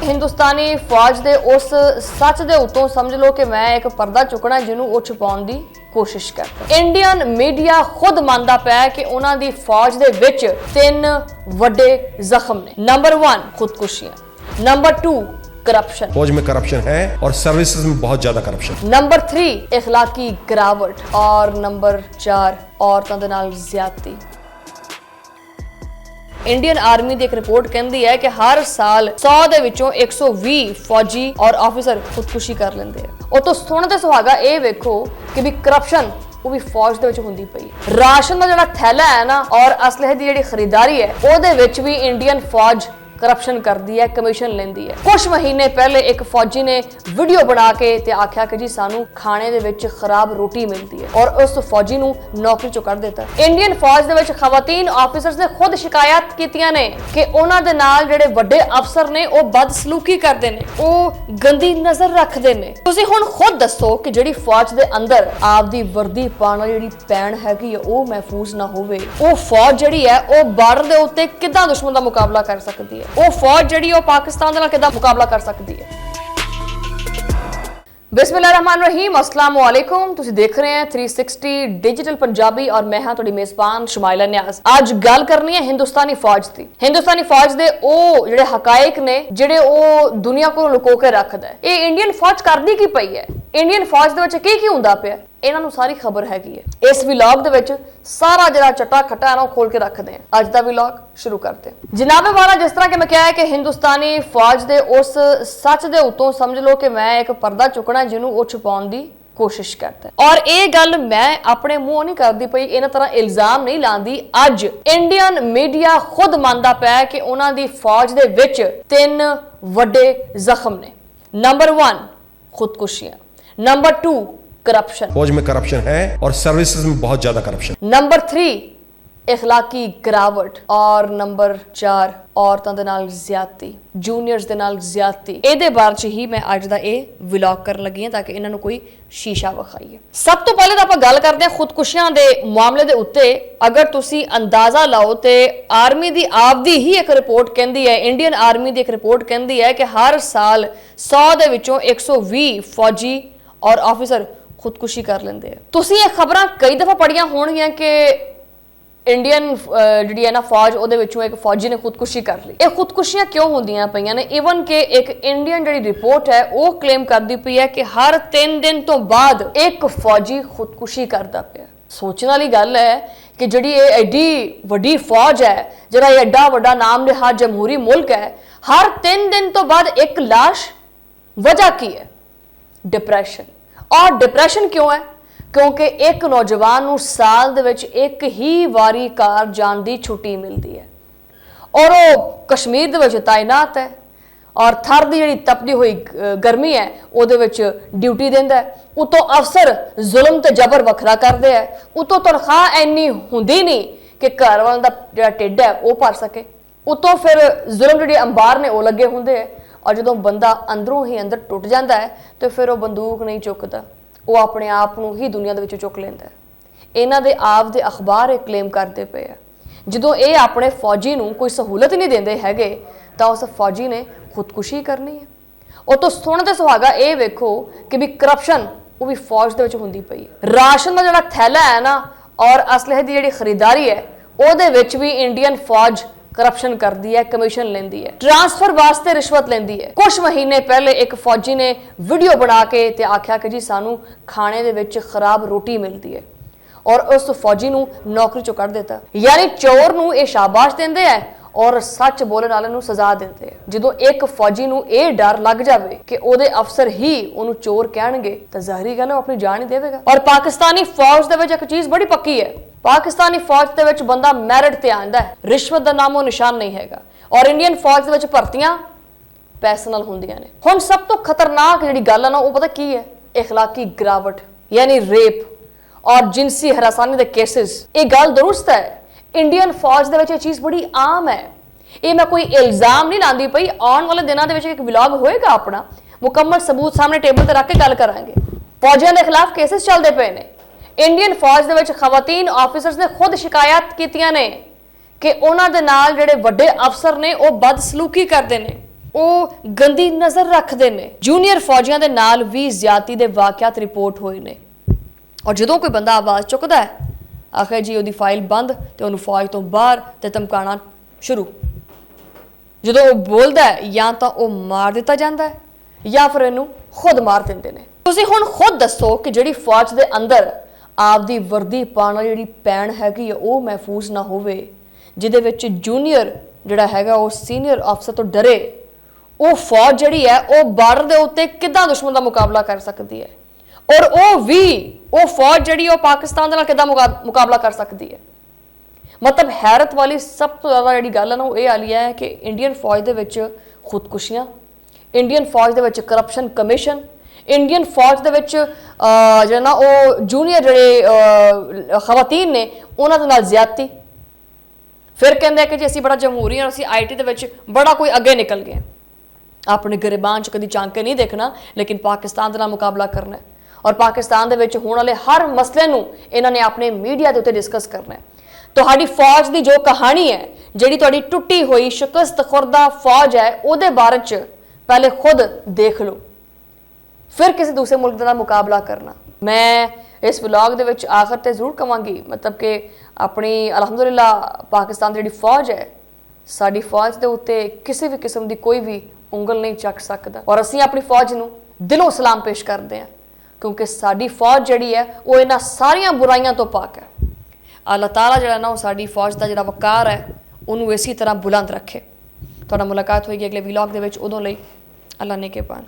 हिंदुस्तानी फौज दे उस सच दे उत्तों समझ लो कि मैं एक पर्दा चुकना जिन्हों वो छुपाउण दी कोशिश करता। इंडियन मीडिया खुद मानदा पिया कि उन्हां दी फौज दे विच 3 वड्डे जख्म ने। नंबर 1 खुदकुशियां, नंबर 2 करप्शन, फौज में करप्शन है और सर्विसेज में बहुत ज्यादा करप्शन। नंबर 3 इखलाकी गिरावट और नंबर 4 औरतों दे नाल ज्यादती। इंडियन आर्मी की एक रिपोर्ट कहती है कि हर साल 100 दे विचों 120 फौजी और ऑफिसर खुदकुशी कर लेंदे हैं। और तो सुन ते सुहागा ये वेखो कि भी करप्शन वो भी फौज दे विच हुंदी पई। राशन का जिहड़ा थैला है ना और असलहे की जिहड़ी खरीदारी है ओहदे विच भी इंडियन फौज करप्शन करती है, कमीशन लेंदी है। कुछ महीने पहले एक फौजी ने वीडियो बना के ते आख्या कि जी सानू खाने दे विच खराब रोटी मिलती है और उस फौजी नू नौकरी चों कढ दिता। इंडियन फौज दे विच खवातीन ऑफिसर्स ने खुद शिकायत कीतियां ने कि उन्हां दे नाल जिहड़े वड्डे अफसर ने वो बदसलूकी करदे ने, वो गंदी नजर रखदे ने। तुसीं हुण खुद दसो कि जिहड़ी फौज दे अंदर आपदी वर्दी पाउण वाली जिहड़ी पैण हैगी है वो महफूज ना होवे, वो फौज जिहड़ी है वो बार्डर दे उत्ते किदां दुश्मन दा मुकाबला कर सकदी है, वो फौज जिहड़ी वो पाकिस्तान दे नाल किदां मुकाबला कर सकदी है। बिस्मिल्लाहिर्रहमानिर्रहीम, अस्सलाम वालेकुम। तुसीं देख रहे हैं 360 डिजिटल पंजाबी और मैं हां तुहाडी मेज़बान शमाइला न्याज़। आज गल करनी है हिंदुस्तानी फौज दी। हिंदुस्तानी फौज दे ओ जिहड़े हकायक ने जिहड़े ओ दुनिया को लुको के रखदा है। ये इंडियन फौज करदी की पई है, इंडियन फौज दे विच की हुंदा पिया, इन्हां नूं सारी खबर हैगी है। इस व्लॉग दे विच सारा जिहड़ा चट्टा खट्टा है ना खोल के रखदे हैं। अज दा व्लॉग शुरू करते हैं। जनाबे वाला, जिस तरह कि मैं कहा है कि हिंदुस्तानी फौज दे उस सच दे उत्तों समझ लो कि मैं एक पर्दा चुकना जिन्हों वो छुपाउण दी कोशिश करता है। और ये गल मैं अपने मुंह नहीं करती पई, इन्हां तरह इल्जाम नहीं लांदी। अज इंडियन मीडिया खुद मानदा पिया कि उन्हां दी फौज दे विच 3 वड्डे जख्म ने। नंबर 1 खुदकुशियां, नंबर 2 करप्शन, फौज में करप्शन है और सर्विसेज में बहुत ज्यादा करप्शन। नंबर 3 इखलाकी गिरावट और नंबर 4 औरतों दे नाल ज्यादती, जूनियर्स दे नाल ज्यादती। इहदे बारे च ही मैं अज दा ये व्लॉग करन लगी हां ताकि इन्हां नूं कोई शीशा विखाईए। सब तो पहले तो आपां गल करदे हां खुदकुशियां दे मामले दे उत्ते। अगर तुसीं अंदाजा लाओ ते आर्मी दी आपदी ही एक रिपोर्ट कहंदी है, इंडियन आर्मी दी एक रिपोर्ट कहंदी है कि हर साल 100 दे विचों 120 फौजी और ऑफिसर खुदकुशी कर लेंदे हैं। तुसीं ये खबरां कई दफा पढ़ियां होणगियां कि इंडियन जिहड़ी है ना फौज ਉਹਦੇ ਵਿੱਚੋਂ एक फौजी ने खुदकुशी कर ली। ये खुदकुशियां क्यों होंदियां पईयां ने? इवन के एक इंडियन जिहड़ी रिपोर्ट है वो क्लेम करदी पई है कि हर 3 दिन तो बाद एक फौजी खुदकुशी करदा पिया। सोचने वाली गल है कि जिहड़ी ये एडी वड्डी फौज है, जिहड़ा ये एडा वड्डा नाम लिहाज जमहूरी मुल्क है, हर 3 दिन तो बाद एक लाश। वजह की है? डिप्रेशन। और डिप्रेशन क्यों है? क्योंकि एक नौजवान नूं साल दे विच एक ही वारी कार जाण दी छुट्टी मिलती है और वो कश्मीर दे विच तैनात है और थर दी जिहड़ी तपदी हुई गर्मी है ਉਹਦੇ ਵਿੱਚ ड्यूटी देंदा है। उतों अफसर जुल्म ते जबर वखरा करदे है, उतों तनख्वाह इन्नी हुंदी नहीं कि घर वालों दा जिहड़ा ढिड है वो भर सके, उतों फिर जुल्म जिहड़ी अंबार ने वो लगे हुंदे है। और जदों बंदा अंदरों ही अंदर टुट जाता है तो फिर वो बंदूक नहीं चुकता, वो अपने आप नूं ही दुनिया दे विचों चुक लैंदा है। इन्हां दे आप दे अखबार एक क्लेम करते पे है जदों ये अपने फौजी नूं कोई सहूलत नहीं देंदे हैगे तां उस फौजी ने खुदकुशी करनी है। और तो सुण ते सुहागा ये वेखो कि भी करप्शन वो भी फौज दे विच हुंदी पई है। राशन का जिहड़ा थैला है ना और असलहे की जिहड़ी खरीदारी है ਉਹਦੇ विच भी इंडियन फौज करप्शन करती है, कमीशन लेंदी है, ट्रांसफर वास्ते रिश्वत लेंदी है। कुछ महीने पहले एक फौजी ने वीडियो बना के ते आख्या कि जी सानू खाने दे विच खराब रोटी मिलती है और उस फौजी नूं नौकरी चों कढ दिता। यानी चोर नूं ये शाबाश देंदे है और सच बोलण वाले नूं सजा देंदे है। जदों एक फौजी नूं ये डर लग जावे कि ओहदे अफसर ही ओनू चोर कहणगे तां ज़ाहिरी गल है अपनी जान ही देवेगा। और पाकिस्तानी फौज दे विच एक चीज़ बड़ी पक्की है, पाकिस्तानी फौज दे विच बंदा मैरिट ते आंदा है, रिश्वत दा नामो निशान नहीं हैगा। और इंडियन फौज दे विच भर्तियां पैसे नाल हुंदियां ने। हुण सब तो खतरनाक जिहड़ी गल है ना वो पता की है? इखलाकी गिरावट यानी रेप और जिनसी हरासानी दे केसेस। ये गल दुरुस्त है, इंडियन फौज दे विच ये चीज़ बड़ी आम है। ये मैं कोई इल्जाम नहीं लांदी पई, आने वाले दिनों दे विच एक व्लॉग होएगा अपना, मुकम्मल सबूत सामने टेबल ते रख के गल करांगे। फौजियां दे खिलाफ केसेस चलदे पे ने। इंडियन फौज दे विच खवातीन ऑफिसर्स ने खुद शिकायत कीतियां ने कि उन्हां दे नाल जिहड़े वड्डे अफसर ने वो बदसलूकी करदे ने, ਉਹ ਗੰਦੀ ਨਜ਼ਰ ਰੱਖਦੇ ਨੇ। ਜੂਨੀਅਰ ਫੌਜੀਆਂ ਦੇ ਨਾਲ ਵੀ ਜ਼ਿਆਦਤੀ ਦੇ ਵਾਕਿਆਤ ਰਿਪੋਰਟ ਹੋਏ ਨੇ ਔਰ ਜਦੋਂ ਕੋਈ ਬੰਦਾ ਆਵਾਜ਼ ਚੁੱਕਦਾ ਹੈ ਆਖਿਰ ਜੀ ਉਹਦੀ ਫਾਈਲ ਬੰਦ ਤੇ ਉਹਨੂੰ ਫੌਜ ਤੋਂ ਬਾਹਰ ਤੇ ਧਮਕਾਉਣਾ ਸ਼ੁਰੂ। ਜਦੋਂ ਉਹ ਬੋਲਦਾ ਹੈ ਜਾਂ ਤਾਂ ਉਹ ਮਾਰ ਦਿੱਤਾ ਜਾਂਦਾ ਹੈ ਜਾਂ ਫਿਰ ਇਹਨੂੰ ਖੁਦ ਮਾਰ ਦਿੰਦੇ ਨੇ। ਤੁਸੀਂ ਹੁਣ ਖੁਦ ਦੱਸੋ ਕਿ ਜਿਹੜੀ ਫੌਜ ਦੇ ਅੰਦਰ ਆਪਦੀ ਵਰਦੀ ਪਾਉਣ ਵਾਲੀ ਜਿਹੜੀ ਪੈਣ ਹੈਗੀ ਆ ਉਹ ਮਹਿਫੂਜ਼ ਨਾ ਹੋਵੇ, ਜਿਹਦੇ ਵਿੱਚ ਜੂਨੀਅਰ ਜਿਹੜਾ ਹੈਗਾ ਉਹ ਸੀਨੀਅਰ ਅਫਸਰ ਤੋਂ ਡਰੇ, ਉਹ ਫੌਜ ਜਿਹੜੀ ਹੈ ਉਹ ਬਾਰਡਰ ਦੇ ਉੱਤੇ ਕਿੱਦਾਂ ਦੁਸ਼ਮਣ ਦਾ ਮੁਕਾਬਲਾ ਕਰ ਸਕਦੀ ਹੈ ਔਰ ਉਹ ਫੌਜ ਜਿਹੜੀ ਉਹ ਪਾਕਿਸਤਾਨ ਦੇ ਨਾਲ ਕਿੱਦਾਂ ਮੁਕਾਬਲਾ ਕਰ ਸਕਦੀ ਹੈ। ਮਤਲਬ ਹੈਰਤ ਵਾਲੀ ਸਭ ਤੋਂ ਜ਼ਿਆਦਾ ਜਿਹੜੀ ਗੱਲ ਹੈ ਨਾ ਉਹ ਇਹ ਵਾਲੀ ਹੈ ਕਿ ਇੰਡੀਅਨ ਫੌਜ ਦੇ ਵਿੱਚ ਖੁਦਕੁਸ਼ੀਆਂ, ਇੰਡੀਅਨ ਫੌਜ ਦੇ ਵਿੱਚ ਕਰਪਸ਼ਨ ਕਮਿਸ਼ਨ, ਇੰਡੀਅਨ ਫੌਜ ਦੇ ਵਿੱਚ ਜਿਹੜਾ ਨਾ ਉਹ ਜੂਨੀਅਰ ਜਿਹੜੇ ਖਵਾਤੀਨ ਨੇ ਉਹਨਾਂ ਦੇ ਨਾਲ ਜ਼ਿਆਦਤੀ। ਫਿਰ ਕਹਿੰਦੇ ਕਿ ਜੀ ਅਸੀਂ ਬੜਾ ਜਮਹੂਰੀ ਹਾਂ, ਅਸੀਂ ਆਈਟੀ ਦੇ ਵਿੱਚ ਬੜਾ ਕੋਈ ਅੱਗੇ ਨਿਕਲ ਗਏ। ਆਪਣੇ ਗਰੀਬਾਂ 'ਚ ਕਦੀ ਚਾਂਕੇ ਨਹੀਂ ਦੇਖਣਾ ਲੇਕਿਨ ਪਾਕਿਸਤਾਨ ਦੇ ਨਾਲ ਮੁਕਾਬਲਾ ਕਰਨਾ ਹੈ ਔਰ ਪਾਕਿਸਤਾਨ ਦੇ ਵਿੱਚ ਹੋਣ ਵਾਲੇ ਹਰ ਮਸਲੇ ਨੂੰ ਇਹਨਾਂ ਨੇ ਆਪਣੇ ਮੀਡੀਆ ਦੇ ਉੱਤੇ ਡਿਸਕਸ ਕਰਨਾ ਹੈ। ਤੁਹਾਡੀ ਫੌਜ ਦੀ ਜੋ ਕਹਾਣੀ ਹੈ, ਜਿਹੜੀ ਤੁਹਾਡੀ ਟੁੱਟੀ ਹੋਈ ਸ਼ਿਕਸਤ ਖੁਰਦਾ ਫੌਜ ਹੈ, ਉਹਦੇ ਬਾਰੇ 'ਚ ਪਹਿਲੇ ਖੁਦ ਦੇਖ ਲਓ, ਫਿਰ ਕਿਸੇ ਦੂਸਰੇ ਮੁਲਕ ਦੇ ਨਾਲ ਮੁਕਾਬਲਾ ਕਰਨਾ। ਮੈਂ ਇਸ ਵਲੌਗ ਦੇ ਵਿੱਚ ਆਖਰ ਤੇ ਜ਼ਰੂਰ ਕਵਾਂਗੀ ਮਤਲਬ ਕਿ ਆਪਣੀ ਅਲਹਮਦੁਲਿਲਾ ਪਾਕਿਸਤਾਨ ਦੀ ਜਿਹੜੀ ਫੌਜ ਹੈ, ਸਾਡੀ ਫੌਜ ਦੇ ਉੱਤੇ ਕਿਸੇ ਵੀ ਕਿਸਮ ਦੀ ਕੋਈ ਵੀ ਉਂਗਲ ਨਹੀਂ ਚੱਕ ਸਕਦਾ ਔਰ ਅਸੀਂ ਆਪਣੀ ਫੌਜ ਨੂੰ ਦਿਲੋਂ ਸਲਾਮ ਪੇਸ਼ ਕਰਦੇ ਹਾਂ ਕਿਉਂਕਿ ਸਾਡੀ ਫੌਜ ਜਿਹੜੀ ਹੈ ਉਹ ਇਹਨਾਂ ਸਾਰੀਆਂ ਬੁਰਾਈਆਂ ਤੋਂ ਪਾਕ ਹੈ। ਅੱਲਾਹ ਤਾਲਾ ਜਿਹੜਾ ਨਾ ਉਹ ਸਾਡੀ ਫੌਜ ਦਾ ਜਿਹੜਾ ਵਕਾਰ ਹੈ ਉਹਨੂੰ ਇਸੇ ਤਰ੍ਹਾਂ ਬੁਲੰਦ ਰੱਖੇ। ਤੁਹਾਡਾ ਮੁਲਾਕਾਤ ਹੋਏਗੀ ਅਗਲੇ ਵਲੌਗ ਦੇ ਵਿੱਚ, ਉਦੋਂ ਲਈ ਅੱਲਾਹ ਨੇ ਕੇ ਪਾਨ।